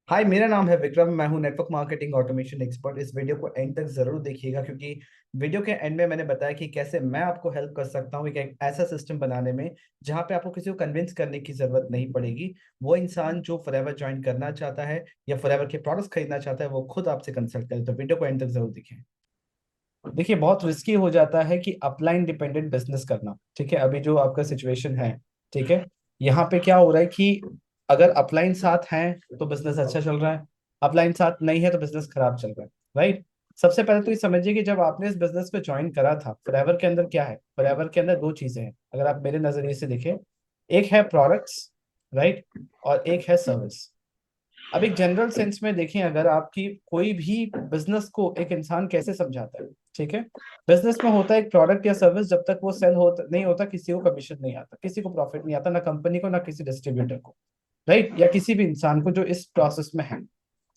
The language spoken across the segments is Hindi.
हाय, मेरा नाम है विक्रम। मैं हूं नेटवर्क मार्केटिंग ऑटोमेशन एक्सपर्ट। इस वीडियो को एंड तक जरूर देखिएगा, क्योंकि वीडियो के एंड में मैंने बताया कि कैसे मैं आपको हेल्प कर सकता हूं एक ऐसा सिस्टम बनाने में जहां पे आपको किसी को कन्विंस करने की जरूरत नहीं पड़ेगी। वो इंसान जो फॉरएवर ज्वाइन करना चाहता है या फॉरएवर के प्रोडक्ट्स खरीदना चाहता है, वो खुद आपसे कंसल्ट करे। तो वीडियो को एंड तक जरूर देखें। देखिए, बहुत रिस्की हो जाता है कि अपलाइन डिपेंडेंट बिजनेस करना। ठीक है, अभी जो आपका सिचुएशन है, ठीक है, यहाँ पे क्या हो रहा है कि अगर अपलाइन साथ है तो बिजनेस अच्छा चल रहा है, अपलाइन साथ नहीं है तो बिजनेस खराब चल रहा है। राइट। सबसे पहले तो ये समझिए कि जब आपने इस बिजनेस पे ज्वाइन करा था, फॉरएवर के अंदर क्या है? फॉरएवर के अंदर दो चीजें हैं, अगर आप मेरे नजरिए से देखें। एक है प्रोडक्ट्स, राइट, और एक है सर्विस। अब एक जनरल सेंस में देखें, अगर आपकी कोई भी बिजनेस को एक इंसान कैसे समझाता है, ठीक है, बिजनेस में होता है एक प्रोडक्ट या सर्विस, जब तक वो सेल होता नहीं होता किसी को कमीशन नहीं आता, किसी को प्रॉफिट नहीं आता, ना कंपनी को ना किसी डिस्ट्रीब्यूटर को। राइट, या किसी भी इंसान को जो इस प्रोसेस में है।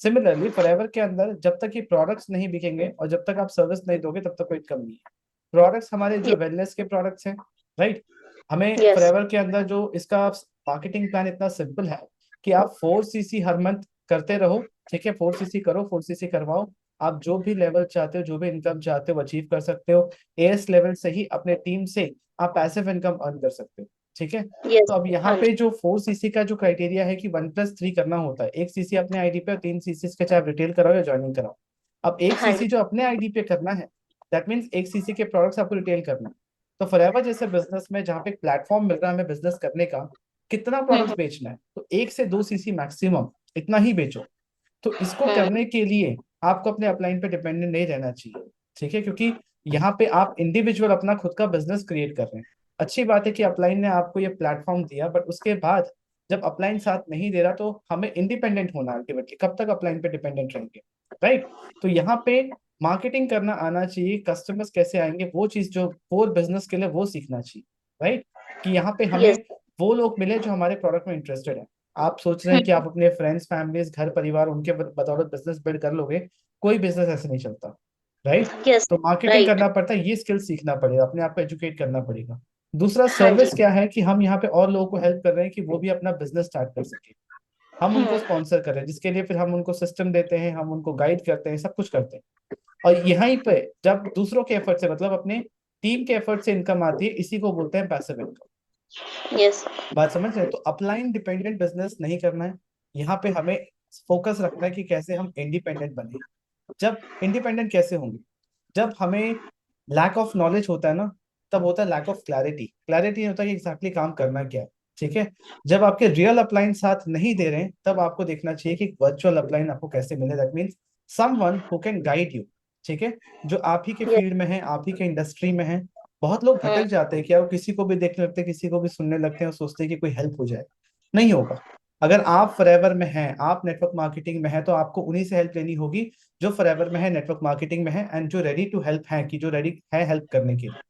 सिमिलरली फॉरएवर के अंदर जब तक ये प्रोडक्ट्स नहीं बिकेंगे और जब तक आप सर्विस नहीं दोगे, तब तक कोई इनकम नहीं है। प्रोडक्ट्स हमारे जो वेलनेस के प्रोडक्ट्स हैं, राइट, हमें यस। फॉरएवर के अंदर जो इसका मार्केटिंग प्लान इतना सिंपल है कि आप 4 सीसी हर मंथ करते रहो। ठीक है, 4 सीसी करो, 4 सीसी करवाओ। आप जो भी लेवल चाहते हो, जो भी इनकम चाहते हो, अचीव कर सकते हो। एएस लेवल से ही अपने टीम से आप पैसिव इनकम अर्न कर सकते हो। ठीक है। यस। तो अब यहाँ हाँ पे जी। जो 4 सीसी का जो क्राइटेरिया है कि 1+3 करना होता है, 1 सीसी अपने आईडी पे और 3 सीसी के चाहे रिटेल कराओ या ज्वाइनिंग कराओ। अब एक हाँ जी। सीसी जो अपने आईडी पे करना है, दैट मीन्स 1 सीसी के प्रोडक्ट्स आपको रिटेल करना है। तो फॉरएवर जैसे बिजनेस में जहाँ पे एक प्लेटफॉर्म मिल रहा है हमें बिजनेस करने का, कितना प्रोडक्ट्स हम्म। बेचना है, तो 1 से 2 सीसी मैक्सिमम, इतना ही बेचो। तो इसको हम्म। करने के लिए आपको अपने अपलाइन पे डिपेंडेंट नहीं रहना चाहिए। ठीक है, क्योंकि यहाँ पे आप इंडिविजुअल अपना खुद का बिजनेस क्रिएट कर रहे हैं। अच्छी बात है कि अपलाइन ने आपको ये प्लेटफॉर्म दिया, बट उसके बाद जब अपलाइन साथ नहीं दे रहा तो हमें इंडिपेंडेंट होना है अल्टीमेटली। कब तक अपलाइन पे डिपेंडेंट रहेंगे? राइट। तो यहाँ पे मार्केटिंग करना आना चाहिए, कस्टमर्स कैसे आएंगे, वो चीज जो कोर बिजनेस के लिए वो सीखना चाहिए। राइट। कि यहाँ पे हमें यस। वो लोग मिले जो हमारे प्रोडक्ट में इंटरेस्टेड है। आप सोच रहे हैं कि हम्म। आप अपने फ्रेंड्स, फैमिलीज, घर परिवार, उनके बदौलत बिजनेस बिल्ड कर लोगे। कोई बिजनेस ऐसे नहीं चलता। राइट। यस। तो मार्केटिंग राइट। करना पड़ता है, ये स्किल सीखना पड़ेगा, अपने आप को एजुकेट करना पड़ेगा। दूसरा हाँ जी। सर्विस क्या है कि हम यहाँ पे और लोगों को हेल्प कर रहे हैं कि वो भी अपना बिजनेस स्टार्ट कर सके। हम उनको हम्म। स्पॉन्सर कर रहे हैं, जिसके लिए फिर हम उनको सिस्टम देते हैं, हम उनको गाइड करते हैं, सब कुछ करते हैं। और यहीं पे जब दूसरों के एफर्ट से, मतलब अपने टीम के एफर्ट से इनकम आती है, इसी को बोलते हैं पैसिव इनकम। यस। बात समझ रहे हैं? तो अपलाइन डिपेंडेंट बिजनेस नहीं करना है। यहाँ पे हमें फोकस रखना है कि कैसे हम इंडिपेंडेंट बने। जब इंडिपेंडेंट कैसे होंगे? जब हमें लैक ऑफ नॉलेज होता है ना, तब होता है लैक ऑफ क्लैरिटी। क्लैरिटी नहीं होता कि एग्जैक्टली काम करना क्या है। ठीक है। जब आपके रियल अपलाइन साथ नहीं दे रहे हैं, तब आपको देखना चाहिए कि वर्चुअल अपलाइन आपको कैसे मिले। That means someone who can guide you. ठीक है। जो आप ही के यस। फील्ड में है, आप ही के इंडस्ट्री में है। बहुत लोग हम्म। भटक जाते हैं कि यार वो किसी को भी देखने लगते हैं, किसी को भी सुनने लगते हैं और सोचते हैं कि कोई हेल्प हो जाए। नहीं होगा। अगर आप फॉरएवर में हैं, आप नेटवर्क मार्केटिंग में हैं, तो आपको उन्हीं से हेल्प लेनी होगी जो फॉरएवर में है, नेटवर्क मार्केटिंग में है, एंड जो रेडी टू हेल्प है, कि जो रेडी है हेल्प करने के लिए।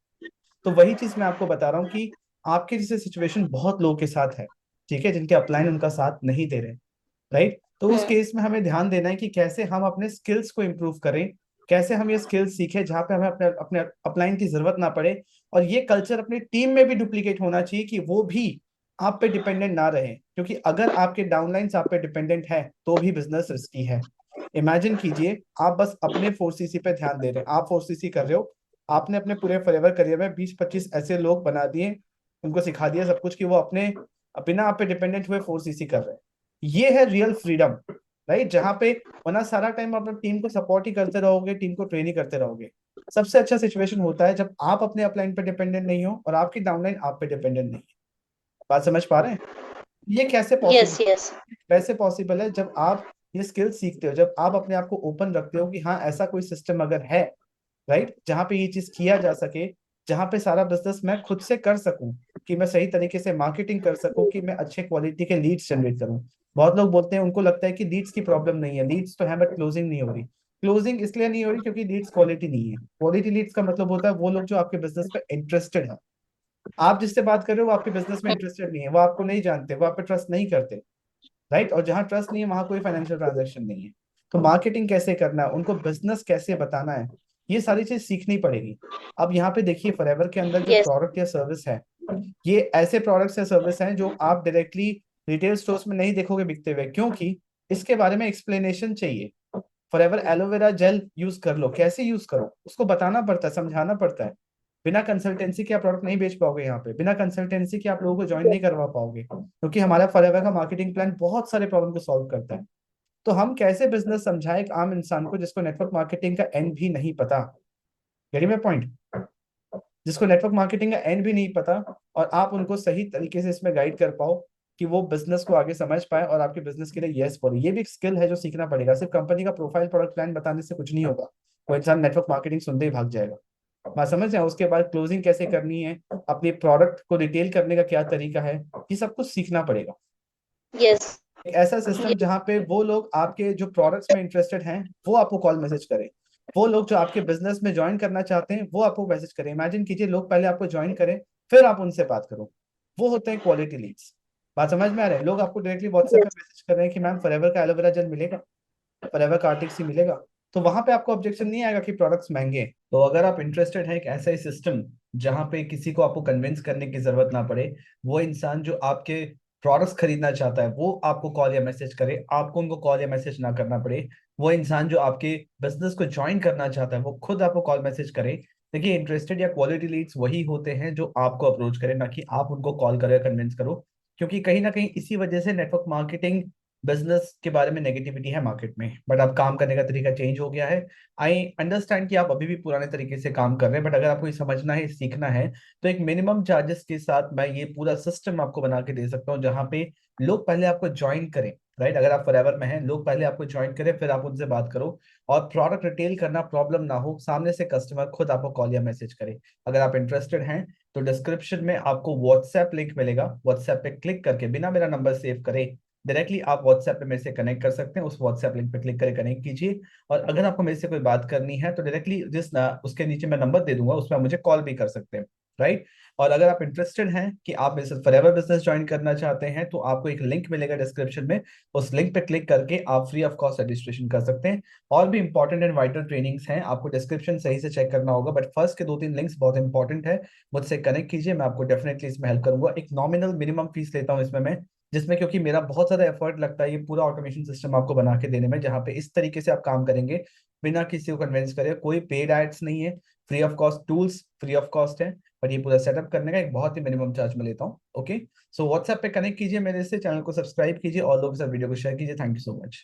तो वही चीज मैं आपको बता रहा हूँ कि आपके जैसे सिचुएशन बहुत लोगों के साथ है। ठीक है, जिनके अपलाइन उनका साथ नहीं दे रहे। राइट। तो उस हम्म। केस में हमें ध्यान देना है कि कैसे हम अपने स्किल्स को इम्प्रूव करें, कैसे हम ये स्किल्स सीखें जहाँ पे हमें अपने अपने अपलाइन की जरूरत ना पड़े। और ये कल्चर अपनी टीम में भी डुप्लीकेट होना चाहिए कि वो भी आप पे डिपेंडेंट ना रहे, क्योंकि अगर आपके डाउनलाइंस आप पे डिपेंडेंट है तो भी बिजनेस रिस्की है। इमेजिन कीजिए, आप बस अपने 4 सीसी पे ध्यान दे रहे हैं, आप 4 सीसी कर रहे हो। आपने अपने पूरे फॉरएवर करियर में 20-25 ऐसे लोग बना दिए, उनको सिखा दिया सब कुछ कि वो अपने बिना आप पे डिपेंडेंट हुए 4 सीसी कर रहे हैं। ये है रियल फ्रीडम। राइट। जहाँ पे वरना सारा टाइम अपने टीम को सपोर्ट ही करते रहोगे, टीम को ट्रेन ही करते रहोगे। सबसे अच्छा सिचुएशन होता है जब आप अपने अपलाइन पे डिपेंडेंट नहीं हो और आपकी डाउनलाइन आप पे डिपेंडेंट नहीं है। बात समझ पा रहे हैं? ये कैसे यस। पॉसिबल? यस। वैसे पॉसिबल है जब आप ये स्किल सीखते हो, जब आप अपने आप को ओपन रखते हो कि हाँ, ऐसा कोई सिस्टम अगर है, राइट, जहाँ पे ये चीज किया जा सके, जहाँ पे सारा बिजनेस मैं खुद से कर सकूं, कि मैं सही तरीके से मार्केटिंग कर सकूं, कि मैं अच्छे क्वालिटी के लीड्स जनरेट करूं। बहुत लोग बोलते हैं, उनको लगता है कि लीड्स की प्रॉब्लम नहीं है, लीड्स तो है बट क्लोजिंग नहीं हो रही। क्लोजिंग इसलिए नहीं हो रही क्योंकि लीड्स क्वालिटी नहीं है। क्वालिटी लीड्स का मतलब होता है वो लोग जो आपके बिजनेस पे इंटरेस्टेड है। आप जिससे बात कर रहे हो वो आपके बिजनेस में इंटरेस्टेड नहीं है, वो आपको नहीं जानते, वो आप पे ट्रस्ट नहीं करते। राइट। और जहां ट्रस्ट नहीं है वहां कोई फाइनेंशियल ट्रांजैक्शन नहीं है। तो मार्केटिंग कैसे करना है, उनको बिजनेस कैसे बताना है, ये सारी चीज सीखनी पड़ेगी। अब यहाँ पे देखिए, फॉरएवर के अंदर जो यस। प्रोडक्ट या सर्विस है, ये ऐसे प्रोडक्ट्स या सर्विस हैं जो आप डायरेक्टली रिटेल स्टोर्स में नहीं देखोगे बिकते हुए। क्योंकि इसके बारे में एक्सप्लेनेशन चाहिए। फॉरएवर एलोवेरा जेल यूज कर लो, कैसे यूज करो उसको बताना पड़ता है, समझाना पड़ता है। बिना कंसल्टेंसी के आप प्रोडक्ट नहीं बेच पाओगे यहाँ पे, बिना कंसल्टेंसी के आप लोगों को ज्वाइन नहीं करवा पाओगे, क्योंकि हमारा फॉरएवर का मार्केटिंग प्लान बहुत सारे प्रॉब्लम को सॉल्व करता है। तो हम कैसे बिजनेस समझाएं एक आम इंसान को जिसको नेटवर्क मार्केटिंग का एंड भी नहीं पता। Getting my point? जिसको नेटवर्क मार्केटिंग का एंड भी नहीं पता, और आप उनको सही तरीके से इसमें गाइड कर पाओ कि वो बिजनेस को आगे समझ पाए और आपके बिजनेस के लिए यस बोले। ये भी एक स्किल है जो सीखना पड़ेगा। सिर्फ कंपनी का प्रोफाइल प्रोडक्ट प्लान बताने से कुछ नहीं होगा, वो इंसान नेटवर्क मार्केटिंग सुनते ही भाग जाएगा। बात समझ रहे हैं? उसके बाद क्लोजिंग कैसे करनी है, अपने प्रोडक्ट को रिटेल करने का क्या तरीका है, ये सब कुछ सीखना पड़ेगा। यस। एक ऐसा सिस्टम जहाँ पे वो लोग आपके जो प्रोडक्ट्स में इंटरेस्टेड हैं वो आपको कॉल मैसेज करें, वो लोग जो आपके बिजनेस में ज्वाइन करना चाहते हैं वो आपको मैसेज करें। इमेजिन कीजिए लोग पहले आपको ज्वाइन करें फिर आप उनसे बात करो, वो होते हैं क्वालिटी लीड्स। बात समझ में आ रहा है? लोग आपको डायरेक्टली व्हाट्सएप पे यस। मैसेज कर रहे हैं कि मैम फॉरएवर का एलोवेरा जेल मिलेगा, फॉरएवर का आर्टिक सी मिलेगा, तो वहां पे आपको ऑब्जेक्शन नहीं आएगा कि प्रोडक्ट्स महंगे हैं। तो अगर आप इंटरेस्टेड हैं एक ऐसा ही सिस्टम जहां पे किसी को आपको कन्विंस करने की जरूरत ना पड़े, वो इंसान जो आपके प्रोडक्ट्स खरीदना चाहता है वो आपको कॉल या मैसेज करे, आपको उनको कॉल या मैसेज ना करना पड़े, वो इंसान जो आपके बिजनेस को ज्वाइन करना चाहता है वो खुद आपको कॉल मैसेज करे। देखिए, इंटरेस्टेड या क्वालिटी लीड्स वही होते हैं जो आपको अप्रोच करें, ना कि आप उनको कॉल करो या कन्विंस करो। क्योंकि कहीं ना कहीं इसी वजह से नेटवर्क मार्केटिंग बिजनेस के बारे में नेगेटिविटी है मार्केट में, बट अब काम करने का तरीका चेंज हो गया है। आई अंडरस्टैंड कि आप अभी भी पुराने तरीके से काम कर रहे हैं, बट अगर आपको ये समझना है, सीखना है, तो एक मिनिमम चार्जेस के साथ मैं ये पूरा सिस्टम आपको बना के दे सकता हूँ जहाँ पे लोग पहले आपको ज्वाइन करें। राइट? अगर आप फॉरएवर में हैं, लोग पहले आपको ज्वाइन करें फिर आप उनसे बात करो, और प्रोडक्ट रिटेल करना प्रॉब्लम ना हो, सामने से कस्टमर खुद आपको कॉल या मैसेज करे। अगर आप इंटरेस्टेड हैं तो डिस्क्रिप्शन में आपको व्हाट्सएप लिंक मिलेगा, व्हाट्सएप पे क्लिक करके बिना मेरा नंबर सेव करे डायरेक्टली आप व्हाट्सएप पे मेरे से कनेक्ट कर सकते हैं। उस व्हाट्सएप लिंक पे क्लिक करके कनेक्ट कीजिए, और अगर आपको मेरे से कोई बात करनी है तो डायरेक्टली जिस ना उसके नीचे मैं नंबर दे दूंगा उसमें आप मुझे कॉल भी कर सकते हैं। राइट? और अगर आप इंटरेस्टेड हैं कि आप मेरे साथ फॉरएवर बिजनेस ज्वाइन करना चाहते हैं तो आपको एक लिंक मिलेगा डिस्क्रिप्शन में, उस लिंक पे क्लिक करके आप फ्री ऑफ कॉस्ट रजिस्ट्रेशन कर सकते हैं। और भी इंपॉर्टेंट एंड वाइटल ट्रेनिंग्स हैं, आपको डिस्क्रिप्शन सही से चेक करना होगा, बट फर्स्ट के 2-3 लिंक्स बहुत इंपॉर्टेंट है। मुझसे कनेक्ट कीजिए, मैं आपको डेफिनेटली इसमें हेल्प करूंगा। एक नॉमिनल मिनिमम फीस लेता हूँ इसमें मैं, जिसमें क्योंकि मेरा बहुत ज्यादा एफर्ट लगता है ये पूरा ऑटोमेशन सिस्टम आपको बना के देने में, जहाँ पे इस तरीके से आप काम करेंगे बिना किसी को कन्विंस करे। कोई पेड एड्स नहीं है, free of cost tools free of cost है, पर ये पूरा सेटअप करने का एक बहुत ही मिनिमम चार्ज मैं लेता हूँ। ओके, सो व्हाट्सएप पे कनेक्ट कीजिए मेरे से, चैनल को सब्सक्राइब कीजिए और लोगों के साथ वीडियो को शेयर कीजिए। Thank you so much.